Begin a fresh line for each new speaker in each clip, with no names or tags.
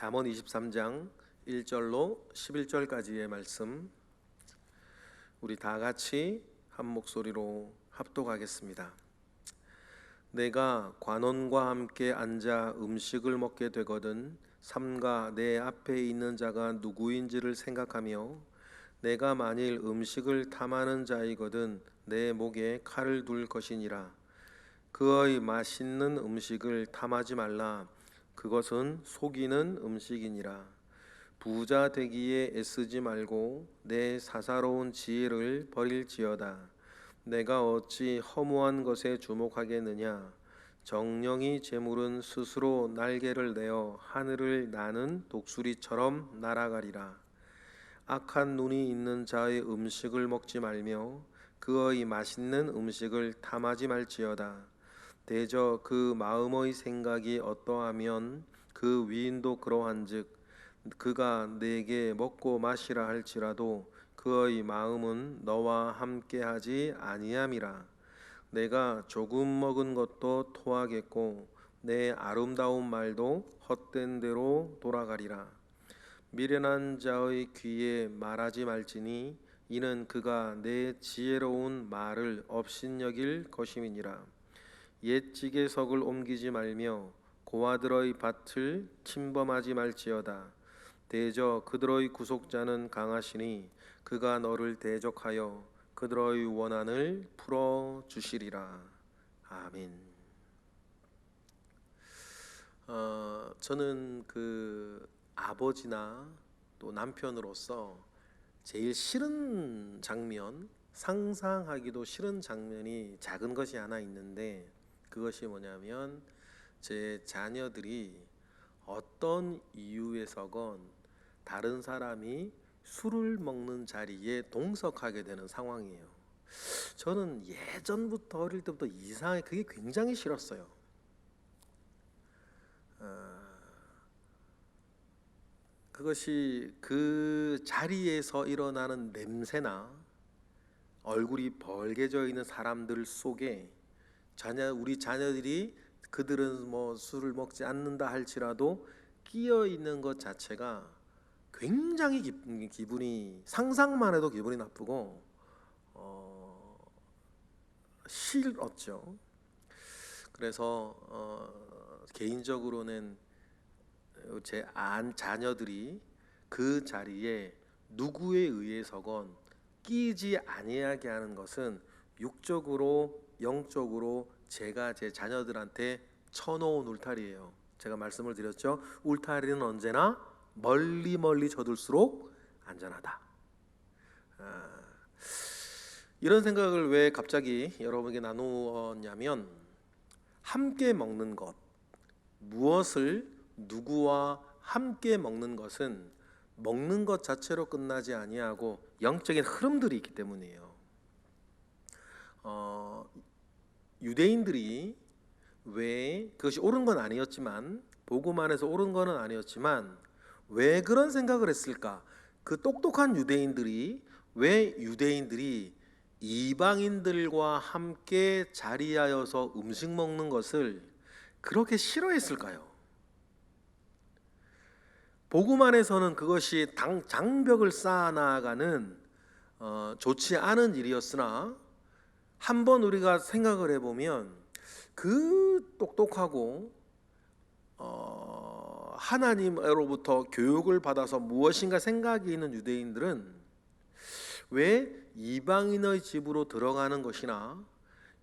잠언 23장 1절로 11절까지의 말씀, 우리 다 같이 한 목소리로 합독하겠습니다. 내가 관원과 함께 앉아 음식을 먹게 되거든 삼가 내 앞에 있는 자가 누구인지를 생각하며, 내가 만일 음식을 탐하는 자이거든 내 목에 칼을 둘 것이니라. 그의 맛있는 음식을 탐하지 말라. 그것은 속이는 음식이니라. 부자 되기에 애쓰지 말고 내 사사로운 지혜를 버릴지어다. 내가 어찌 허무한 것에 주목하겠느냐. 정령이 재물은 스스로 날개를 내어 하늘을 나는 독수리처럼 날아가리라. 악한 눈이 있는 자의 음식을 먹지 말며 그의 맛있는 음식을 탐하지 말지어다. 대저 그 마음의 생각이 어떠하면 그 위인도 그러한즉, 그가 내게 먹고 마시라 할지라도 그의 마음은 너와 함께하지 아니함이라. 내가 조금 먹은 것도 토하겠고 내 아름다운 말도 헛된 대로 돌아가리라. 미련한 자의 귀에 말하지 말지니 이는 그가 내 지혜로운 말을 업신여길 것임이니라. 옛 지게석을 옮기지 말며 고아들의 밭을 침범하지 말지어다. 대저 그들의 구속자는 강하시니 그가 너를 대적하여 그들의 원한을 풀어주시리라. 아멘. 저는 그 아버지나 또 남편으로서 제일 싫은 장면, 상상하기도 싫은 장면이 작은 것이 하나 있는데, 그것이 뭐냐면 제 자녀들이 어떤 이유에서건 다른 사람이 술을 먹는 자리에 동석하게 되는 상황이에요. 저는 예전부터, 어릴 때부터 이상하게 그게 굉장히 싫었어요. 그것이 그 자리에서 일어나는 냄새나 얼굴이 벌게져 있는 사람들 속에 우리 자녀들이, 그들은 뭐 술을 먹지 않는다 할지라도 끼어 있는 것 자체가 굉장히 기분이, 상상만 해도 기분이 나쁘고 싫었죠. 그래서 개인적으로는 제 자녀들이 그 자리에 누구에 의해서건 끼지 아니하게 하는 것은 육적으로 영적으로 제가 제 자녀들한테 쳐놓은 울타리예요. 제가 말씀을 드렸죠. 울타리는 언제나 멀리 쳐둘수록 안전하다. 이런 생각을 왜 갑자기 여러분에게 나누었냐면, 함께 먹는 것, 무엇을 누구와 함께 먹는 것은 먹는 것 자체로 끝나지 아니하고 영적인 흐름들이 있기 때문이에요. 유대인들이 왜, 그것이 옳은 건 아니었지만, 보고만 해서 옳은 거는 아니었지만 왜 그런 생각을 했을까? 그 똑똑한 유대인들이 왜 유대인들이 이방인들과 함께 자리하여서 음식 먹는 것을 그렇게 싫어했을까요? 보고만 해서는 그것이 장벽을 쌓아나가는 좋지 않은 일이었으나, 한번 우리가 생각을 해보면 그 똑똑하고 하나님으로부터 교육을 받아서 무엇인가 생각이 있는 유대인들은 왜 이방인의 집으로 들어가는 것이나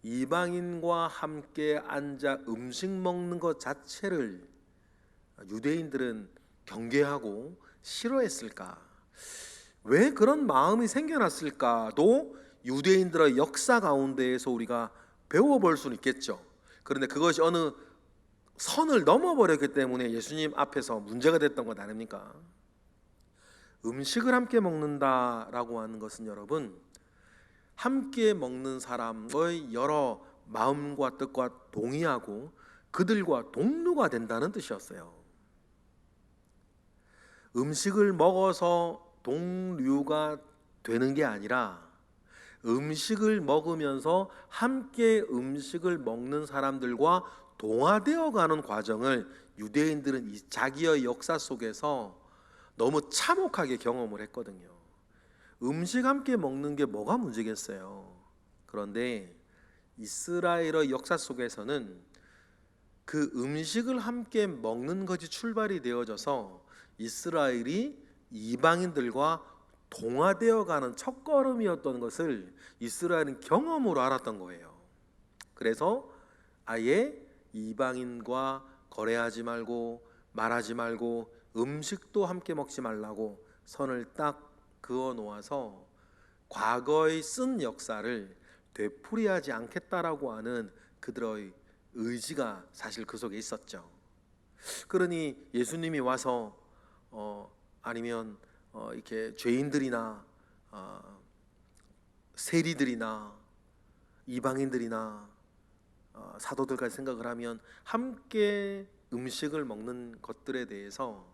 이방인과 함께 앉아 음식 먹는 것 자체를 유대인들은 경계하고 싫어했을까? 왜 그런 마음이 생겨났을까도 유대인들의 역사 가운데에서 우리가 배워볼 수는 있겠죠. 그런데 그것이 어느 선을 넘어버렸기 때문에 예수님 앞에서 문제가 됐던 것 아닙니까? 음식을 함께 먹는다라고 하는 것은, 여러분, 함께 먹는 사람의 여러 마음과 뜻과 동의하고 그들과 동료가 된다는 뜻이었어요. 음식을 먹어서 동료가 되는 게 아니라 음식을 먹으면서 함께 음식을 먹는 사람들과 동화되어 가는 과정을 유대인들은 이 자기의 역사 속에서 너무 참혹하게 경험을 했거든요. 음식 함께 먹는 게 뭐가 문제겠어요. 그런데 이스라엘의 역사 속에서는 그 음식을 함께 먹는 것이 출발이 되어져서 이스라엘이 이방인들과 동화되어 가는 첫걸음이었던 것을 이스라엘은 경험으로 알았던 거예요. 그래서 아예 이방인과 거래하지 말고 말하지 말고 음식도 함께 먹지 말라고 선을 딱 그어 놓아서 과거의 쓴 역사를 되풀이하지 않겠다라고 하는 그들의 의지가 사실 그 속에 있었죠. 그러니 예수님이 와서 아니면 이렇게 죄인들이나 세리들이나 이방인들이나 사도들까지 생각을 하면 함께 음식을 먹는 것들에 대해서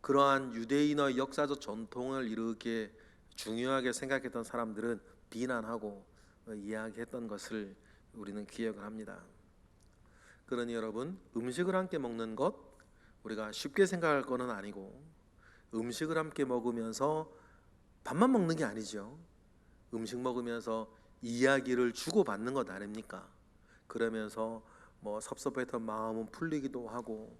그러한 유대인의 역사적 전통을 이렇게 중요하게 생각했던 사람들은 비난하고 이야기했던 것을 우리는 기억을 합니다. 그러니 여러분, 음식을 함께 먹는 것 우리가 쉽게 생각할 거는 아니고, 음식을 함께 먹으면서 밥만 먹는 게 아니죠. 음식 먹으면서 이야기를 주고받는 것 아닙니까? 그러면서 뭐 섭섭했던 마음은 풀리기도 하고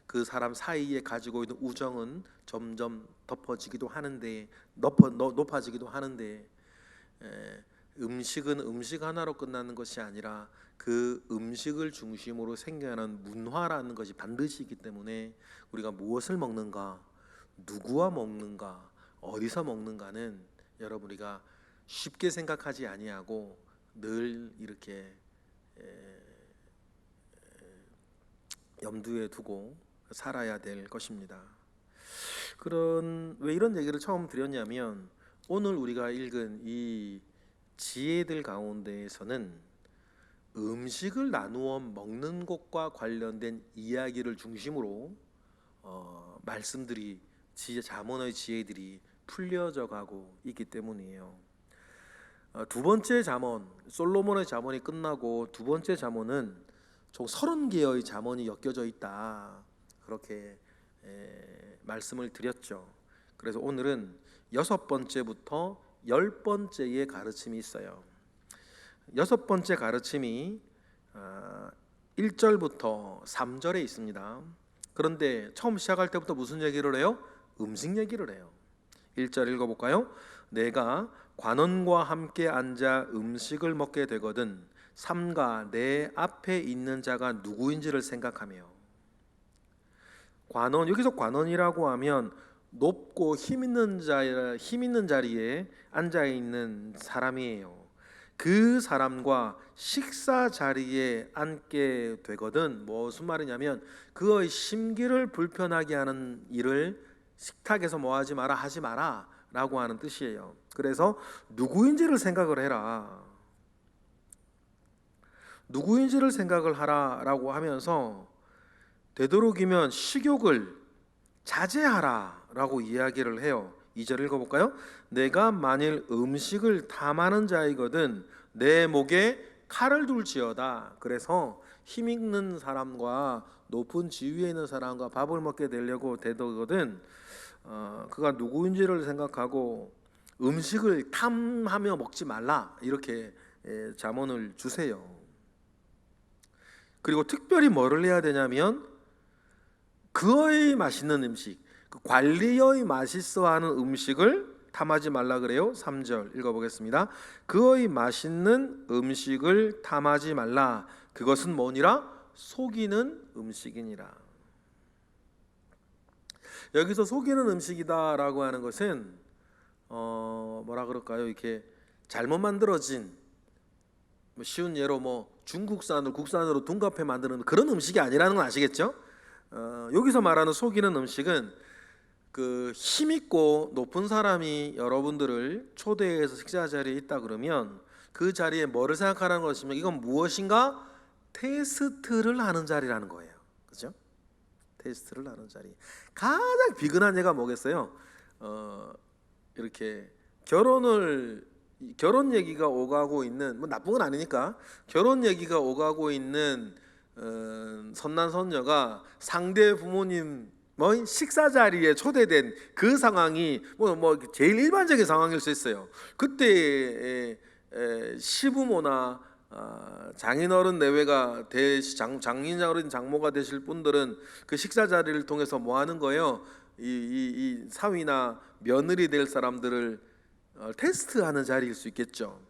그 사람 사이에 가지고 있는 우정은 점점 덮어지기도 하는데 높아지기도 하는데, 음식은 음식 하나로 끝나는 것이 아니라 그 음식을 중심으로 생겨나는 문화라는 것이 반드시 있기 때문에 우리가 무엇을 먹는가, 누구와 먹는가, 어디서 먹는가는 여러분 우리가 쉽게 생각하지 아니하고 늘 이렇게 염두에 두고 살아야 될 것입니다. 왜 이런 얘기를 처음 드렸냐면, 오늘 우리가 읽은 이 지혜들 가운데에서는 음식을 나누어 먹는 것과 관련된 이야기를 중심으로 말씀들이 잠언의 지혜들이 풀려져 가고 있기 때문이에요. 두 번째 잠언, 솔로몬의 잠언이 끝나고 두 번째 잠언은 총 30개의 잠언이 엮여져 있다, 그렇게 말씀을 드렸죠. 그래서 오늘은 6번째부터 10번째의 가르침이 있어요. 6번째 가르침이 1절부터 3절에 있습니다. 그런데 처음 시작할 때부터 무슨 얘기를 해요? 음식 얘기를 해요. 1절 읽어볼까요? 내가 관원과 함께 앉아 음식을 먹게 되거든 삼가 내 앞에 있는 자가 누구인지를 생각하며. 관원, 여기서 관원이라고 하면 높고 힘 있는 자리에 앉아 있는 사람이에요. 그 사람과 식사 자리에 앉게 되거든 무슨 말이냐면 그의 심기를 불편하게 하는 일을 식탁에서 뭐 하지 마라, 하지 마라 라고 하는 뜻이에요. 그래서 누구인지를 생각을 해라, 누구인지를 생각을 하라라고 하면서 되도록이면 식욕을 자제하라 라고 이야기를 해요. 2절 읽어볼까요? 내가 만일 음식을 탐하는 자이거든 내 목에 칼을 둘지어다. 그래서 힘 있는 사람과 높은 지위에 있는 사람과 밥을 먹게 되려고 되거든 그가 누구인지를 생각하고 음식을 탐하며 먹지 말라, 이렇게 잠언을 주세요. 그리고 특별히 뭐를 해야 되냐면 그의 맛있는 음식, 그 관리의 맛있어하는 음식을 탐하지 말라 그래요. 3절 읽어보겠습니다. 그의 맛있는 음식을 탐하지 말라. 그것은 뭐니라? 속이는 음식이니라. 여기서 속이는 음식이다라고 하는 것은 뭐라 그럴까요? 이렇게 잘못 만들어진, 쉬운 예로 중국산을 국산으로 둔갑해 만드는 그런 음식이 아니라는 건 아시겠죠? 여기서 말하는 속이는 음식은 그 힘있고 높은 사람이 여러분들을 초대해서 식사 자리에 있다 그러면 그 자리에 뭐를 생각하라는 것이면 이건 무엇인가 테스트를 하는 자리라는 거예요. 그렇죠? 테스트를 하는 자리. 가장 비근한 예가 뭐겠어요? 이렇게 결혼 얘기가 오가고 있는, 나쁜 건 아니니까 결혼 얘기가 오가고 있는 선남 선녀가 상대 부모님 식사 자리에 초대된 그 상황이 제일 일반적인 상황일 수 있어요. 그때 시부모나 장인어른 내외가 장인어른 장모가 되실 분들은 그 식사 자리를 통해서 뭐 하는 거예요? 이 사위나 며느리 될 사람들을 테스트하는 자리일 수 있겠죠.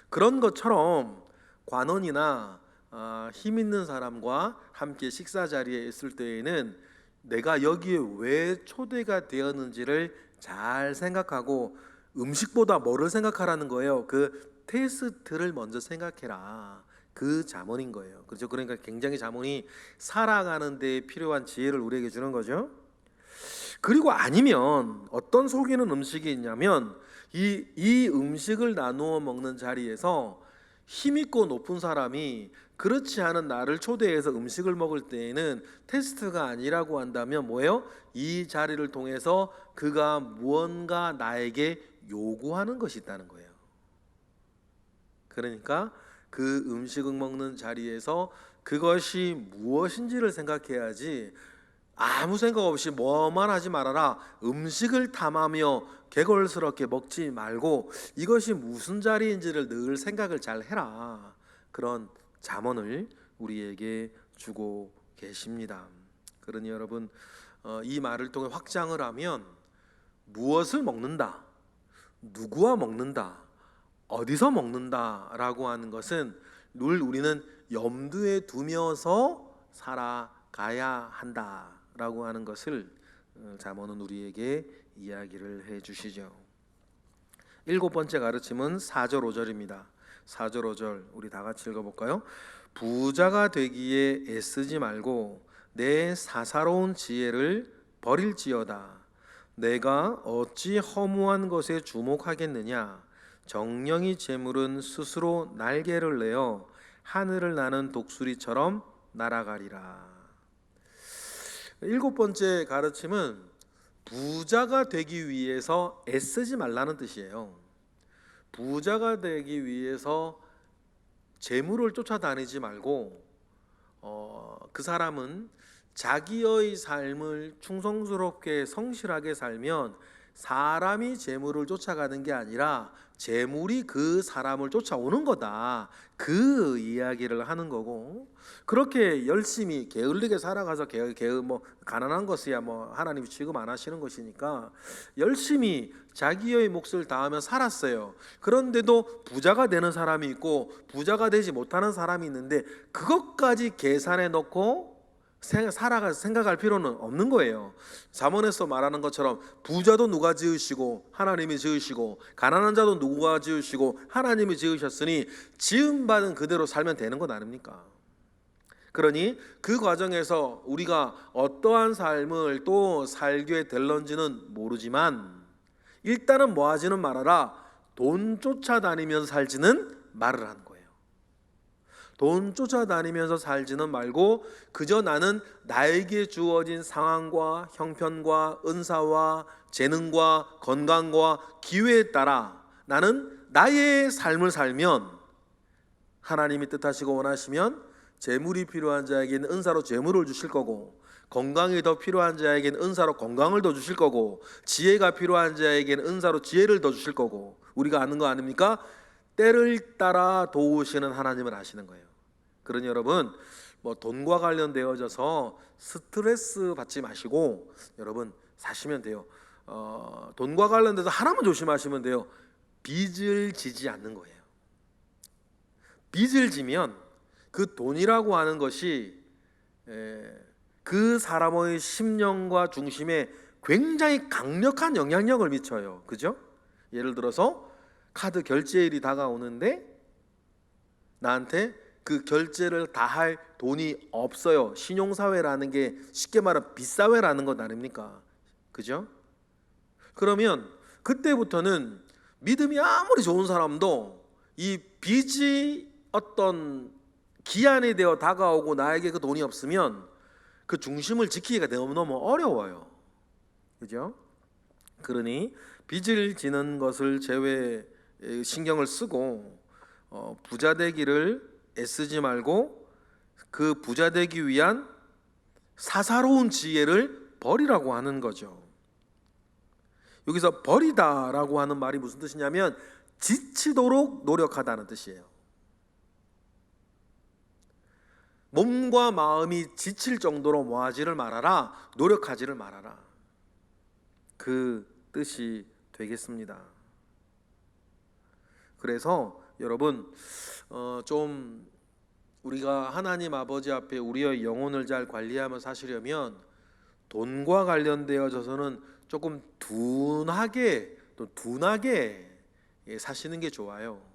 그런 것처럼 관원이나 힘 있는 사람과 함께 식사 자리에 있을 때에는 내가 여기에 왜 초대가 되었는지를 잘 생각하고, 음식보다 뭐를 생각하라는 거예요? 그 테스트를 먼저 생각해라. 그 잠언인 거예요. 그렇죠? 그러니까 굉장히 잠언이 살아가는 데 필요한 지혜를 우리에게 주는 거죠. 그리고 아니면 어떤 속이는 음식이 있냐면 이 음식을 나누어 먹는 자리에서 힘있고 높은 사람이 그렇지 않은 나를 초대해서 음식을 먹을 때에는 테스트가 아니라고 한다면 뭐예요? 이 자리를 통해서 그가 무언가 나에게 요구하는 것이 있다는 거예요. 그러니까 그 음식을 먹는 자리에서 그것이 무엇인지를 생각해야지, 아무 생각 없이 뭐만 하지 말아라, 음식을 탐하며 개걸스럽게 먹지 말고 이것이 무슨 자리인지를 늘 생각을 잘 해라. 그런 잠언을 우리에게 주고 계십니다. 그러니 여러분, 이 말을 통해 확장을 하면 무엇을 먹는다, 누구와 먹는다, 어디서 먹는다라고 하는 것은 늘 우리는 염두에 두면서 살아가야 한다라고 하는 것을 잠언은 우리에게 이야기를 해주시죠. 7번째 가르침은 4절 5절입니다. 4절 5절 우리 다 같이 읽어볼까요? 부자가 되기에 애쓰지 말고 내 사사로운 지혜를 버릴지어다. 내가 어찌 허무한 것에 주목하겠느냐. 정령이 재물은 스스로 날개를 내어 하늘을 나는 독수리처럼 날아가리라. 7번째 가르침은 부자가 되기 위해서 애쓰지 말라는 뜻이에요. 부자가 되기 위해서 재물을 쫓아다니지 말고 그 사람은 자기의 삶을 충성스럽게 성실하게 살면 사람이 재물을 쫓아가는 게 아니라 재물이 그 사람을 쫓아오는 거다, 그 이야기를 하는 거고, 그렇게 열심히 게을리게 살아가서 가난한 것이야 하나님이 취급 안 하시는 것이니까 열심히 자기의 몫을 다하며 살았어요. 그런데도 부자가 되는 사람이 있고 부자가 되지 못하는 사람이 있는데 그것까지 계산해 놓고 생각할 필요는 없는 거예요. 잠언에서 말하는 것처럼 부자도 누가 지으시고 하나님이 지으시고, 가난한 자도 누가 지으시고 하나님이 지으셨으니 지음받은 그대로 살면 되는 것 아닙니까? 그러니 그 과정에서 우리가 어떠한 삶을 또 살게 될런지는 모르지만 일단은 뭐 하지는 말아라, 돈 쫓아다니면서 살지는 말을 하는 거예요. 돈 쫓아다니면서 살지는 말고 그저 나는 나에게 주어진 상황과 형편과 은사와 재능과 건강과 기회에 따라 나는 나의 삶을 살면 하나님이 뜻하시고 원하시면 재물이 필요한 자에게는 은사로 재물을 주실 거고, 건강이 더 필요한 자에게는 은사로 건강을 더 주실 거고, 지혜가 필요한 자에게는 은사로 지혜를 더 주실 거고, 우리가 아는 거 아닙니까? 때를 따라 도우시는 하나님을 아시는 거예요. 그러니 여러분, 돈과 관련되어져서 스트레스 받지 마시고 여러분 사시면 돼요. 돈과 관련돼서 하나만 조심하시면 돼요. 빚을 지지 않는 거예요. 빚을 지면 그 돈이라고 하는 것이 그 사람의 심령과 중심에 굉장히 강력한 영향력을 미쳐요. 그죠? 예를 들어서 카드 결제일이 다가오는데 나한테 그 결제를 다 할 돈이 없어요. 신용사회라는 게 쉽게 말하면 빚사회라는 것 아닙니까? 그죠? 그러면 그때부터는 믿음이 아무리 좋은 사람도 이 빚이 어떤 기한이 되어 다가오고 나에게 그 돈이 없으면 그 중심을 지키기가 너무너무 어려워요. 그죠? 그러니 빚을 지는 것을 신경을 쓰고 부자 되기를 애쓰지 말고 그 부자 되기 위한 사사로운 지혜를 버리라고 하는 거죠. 여기서 버리다라고 하는 말이 무슨 뜻이냐면 지치도록 노력하다는 뜻이에요. 몸과 마음이 지칠 정도로 뭐하지를 말아라, 노력하지를 말아라, 그 뜻이 되겠습니다. 그래서 여러분 좀 우리가 하나님 아버지 앞에 우리의 영혼을 잘 관리하며 사시려면 돈과 관련되어져서는 조금 둔하게 사시는 게 좋아요.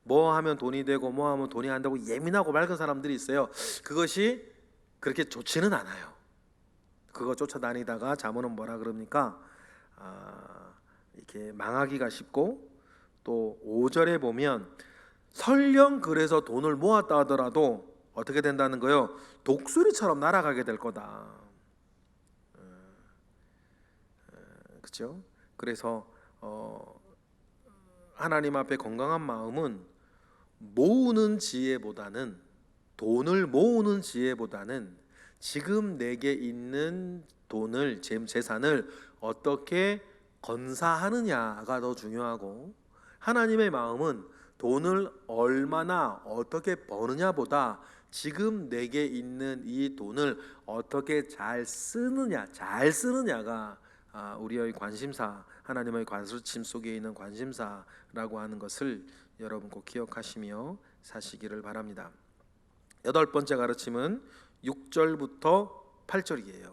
뭐 하면 돈이 되고 뭐 하면 돈이 안 되고 예민하고 맑은 사람들이 있어요. 그것이 그렇게 좋지는 않아요. 그거 쫓아다니다가 자문은 뭐라 그럽니까? 이렇게 망하기가 쉽고, 또 5절에 보면 설령 그래서 돈을 모았다 하더라도 어떻게 된다는 거요? 독수리처럼 날아가게 될 거다. 그렇죠? 그래서 하나님 앞에 건강한 마음은 모으는 지혜보다는, 돈을 모으는 지혜보다는 지금 내게 있는 돈을, 재산을 어떻게 건사하느냐가 더 중요하고, 하나님의 마음은 돈을 얼마나 어떻게 버느냐보다 지금 내게 있는 이 돈을 어떻게 잘 쓰느냐가 우리의 관심사, 하나님의 관심 속에 있는 관심사라고 하는 것을 여러분 꼭 기억하시며 사시기를 바랍니다. 8번째 가르침은 6절부터 8절이에요.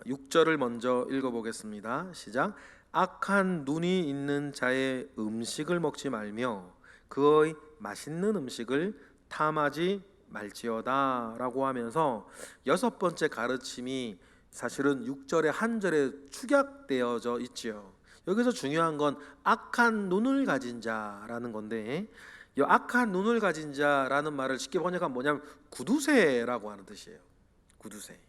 6절을 먼저 읽어보겠습니다. 시작. 악한 눈이 있는 자의 음식을 먹지 말며 그의 맛있는 음식을 탐하지 말지어다 라고 하면서 6번째 가르침이 사실은 6절의 한 절에 축약되어져 있지요. 여기서 중요한 건 악한 눈을 가진 자라는 건데, 이 악한 눈을 가진 자라는 말을 쉽게 번역하면 뭐냐면 구두쇠라고 하는 뜻이에요. 구두쇠.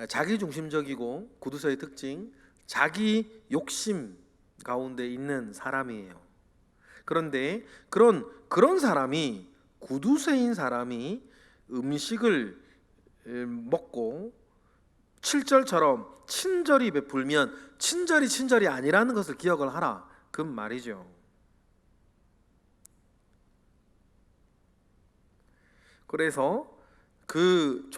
자기중심적이고, 구두쇠의 특징, 자기 욕심 가운데 있는 사람이에요. 그런데 그런 사람이, 구두쇠인 사람이 음식을 먹고 7절처럼 친절히 베풀면 친절이 아니라는 것을 기억을 하라, 그 말이죠. 그래서 그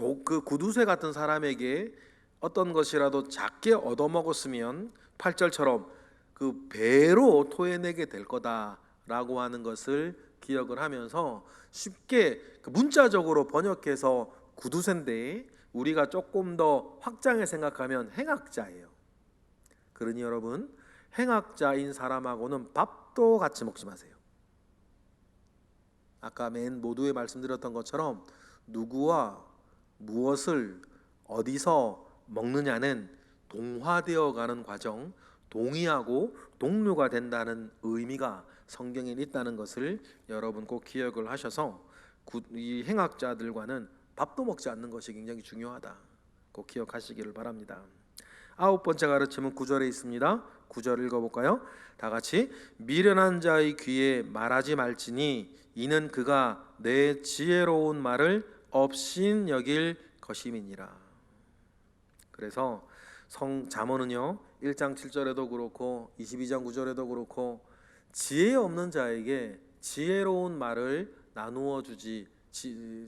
구두쇠 같은 사람에게 어떤 것이라도 작게 얻어먹었으면 8절처럼 그 배로 토해내게 될 거다라고 하는 것을 기억을 하면서, 쉽게 그 문자적으로 번역해서 구두쇠인데 우리가 조금 더 확장해 생각하면 행악자예요. 그러니 여러분, 행악자인 사람하고는 밥도 같이 먹지 마세요. 아까 맨 모두에 말씀드렸던 것처럼 누구와 무엇을 어디서 먹느냐는 동화되어 가는 과정, 동의하고 동료가 된다는 의미가 성경에 있다는 것을 여러분 꼭 기억을 하셔서 이 행악자들과는 밥도 먹지 않는 것이 굉장히 중요하다, 꼭 기억하시기를 바랍니다. 9번째 가르침은 9절에 있습니다. 9절 읽어볼까요? 다 같이. 미련한 자의 귀에 말하지 말지니 이는 그가 내 지혜로운 말을 업신 여길 것임이니라. 그래서 잠언은요 1장 7절에도 그렇고 22장 9절에도 그렇고 지혜 없는 자에게 지혜로운 말을 나누어 주지,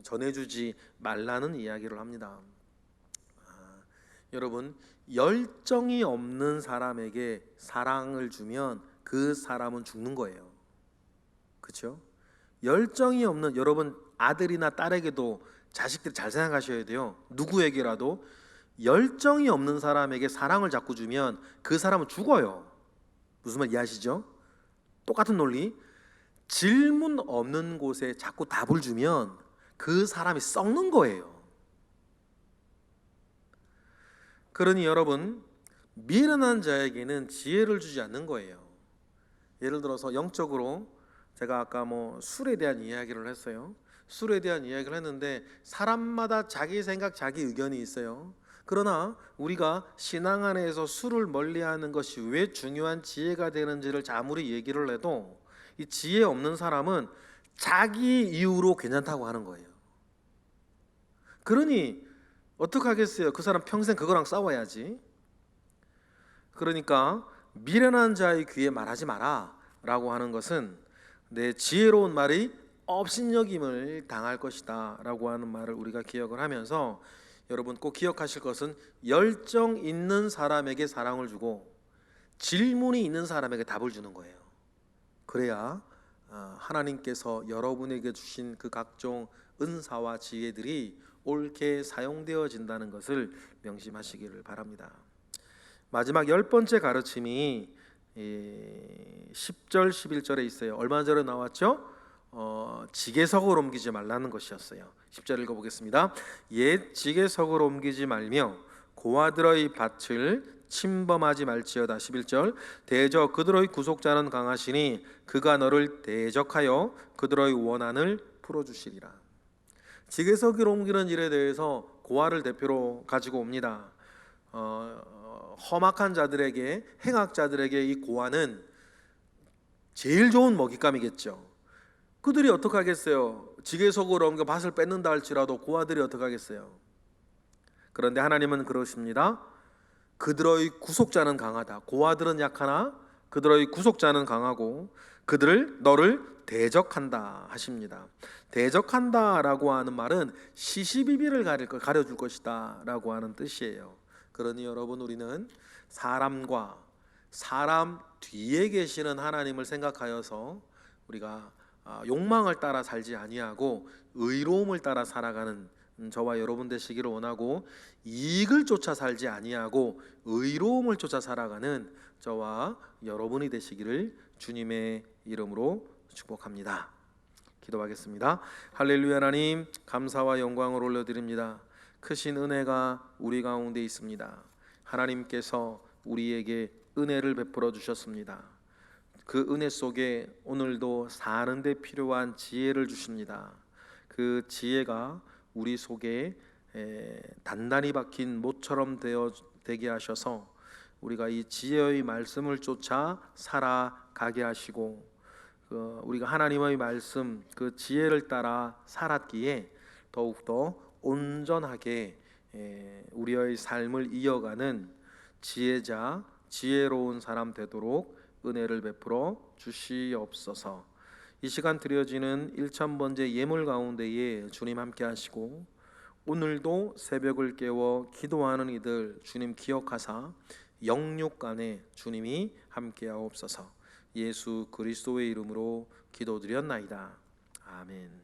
전해주지 말라는 이야기를 합니다. 여러분, 열정이 없는 사람에게 사랑을 주면 그 사람은 죽는 거예요. 그렇죠? 열정이 없는, 여러분 아들이나 딸에게도 자식들 잘 생각하셔야 돼요. 누구에게라도 열정이 없는 사람에게 사랑을 자꾸 주면 그 사람은 죽어요. 무슨 말 이해하시죠? 똑같은 논리. 질문 없는 곳에 자꾸 답을 주면 그 사람이 썩는 거예요. 그러니 여러분, 미련한 자에게는 지혜를 주지 않는 거예요. 예를 들어서 영적으로 제가 아까 술에 대한 이야기를 했어요. 술에 대한 이야기를 했는데 사람마다 자기 생각, 자기 의견이 있어요. 그러나 우리가 신앙 안에서 술을 멀리하는 것이 왜 중요한 지혜가 되는지를 아무리 얘기를 해도 이 지혜 없는 사람은 자기 이유로 괜찮다고 하는 거예요. 그러니 어떡하겠어요? 그 사람 평생 그거랑 싸워야지. 그러니까 미련한 자의 귀에 말하지 마라 라고 하는 것은 내 지혜로운 말이 업신여김을 당할 것이다 라고 하는 말을 우리가 기억을 하면서, 여러분 꼭 기억하실 것은 열정 있는 사람에게 사랑을 주고 질문이 있는 사람에게 답을 주는 거예요. 그래야 하나님께서 여러분에게 주신 그 각종 은사와 지혜들이 옳게 사용되어진다는 것을 명심하시기를 바랍니다. 마지막 10번째 가르침이 10절 11절에 있어요. 얼마 전에 나왔죠? 지게석을 옮기지 말라는 것이었어요. 10절 읽어보겠습니다. 옛 지게석을 옮기지 말며 고아들의 밭을 침범하지 말지어다. 11절 대적 그들의 구속자는 강하시니 그가 너를 대적하여 그들의 원한을 풀어주시리라. 지게석을 옮기는 일에 대해서 고아를 대표로 가지고 옵니다. 험악한 자들에게, 행악자들에게 이 고아는 제일 좋은 먹잇감이겠죠. 그들이 어떻게 하겠어요? 지게석으로 옮겨 밭을 뺏는다 할지라도 고아들이 어떻게 하겠어요? 그런데 하나님은 그러십니다. 그들의 구속자는 강하다. 고아들은 약하나 그들의 구속자는 강하고 너를 대적한다 하십니다. 대적한다라고 하는 말은 시시비비를 가려줄 것이다 라고 하는 뜻이에요. 그러니 여러분, 우리는 사람과 사람 뒤에 계시는 하나님을 생각하여서 우리가 욕망을 따라 살지 아니하고 의로움을 따라 살아가는 저와 여러분 되시기를 원하고, 이익을 쫓아 살지 아니하고 의로움을 쫓아 살아가는 저와 여러분이 되시기를 주님의 이름으로 축복합니다. 기도하겠습니다. 할렐루야. 하나님, 감사와 영광을 올려드립니다. 크신 은혜가 우리 가운데 있습니다. 하나님께서 우리에게 은혜를 베풀어 주셨습니다. 그 은혜 속에 오늘도 사는 데 필요한 지혜를 주십니다. 그 지혜가 우리 속에 단단히 박힌 못처럼 되게 하셔서 우리가 이 지혜의 말씀을 쫓아 살아가게 하시고, 우리가 하나님의 말씀 그 지혜를 따라 살았기에 더욱더 온전하게 우리의 삶을 이어가는 지혜자, 지혜로운 사람 되도록 은혜를 베풀어 주시옵소서. 이 시간 드려지는 1000번째 예물 가운데에 주님 함께 하시고, 오늘도 새벽을 깨워 기도하는 이들 주님 기억하사 영육간에 주님이 함께 하옵소서. 예수 그리스도의 이름으로 기도드렸나이다. 아멘.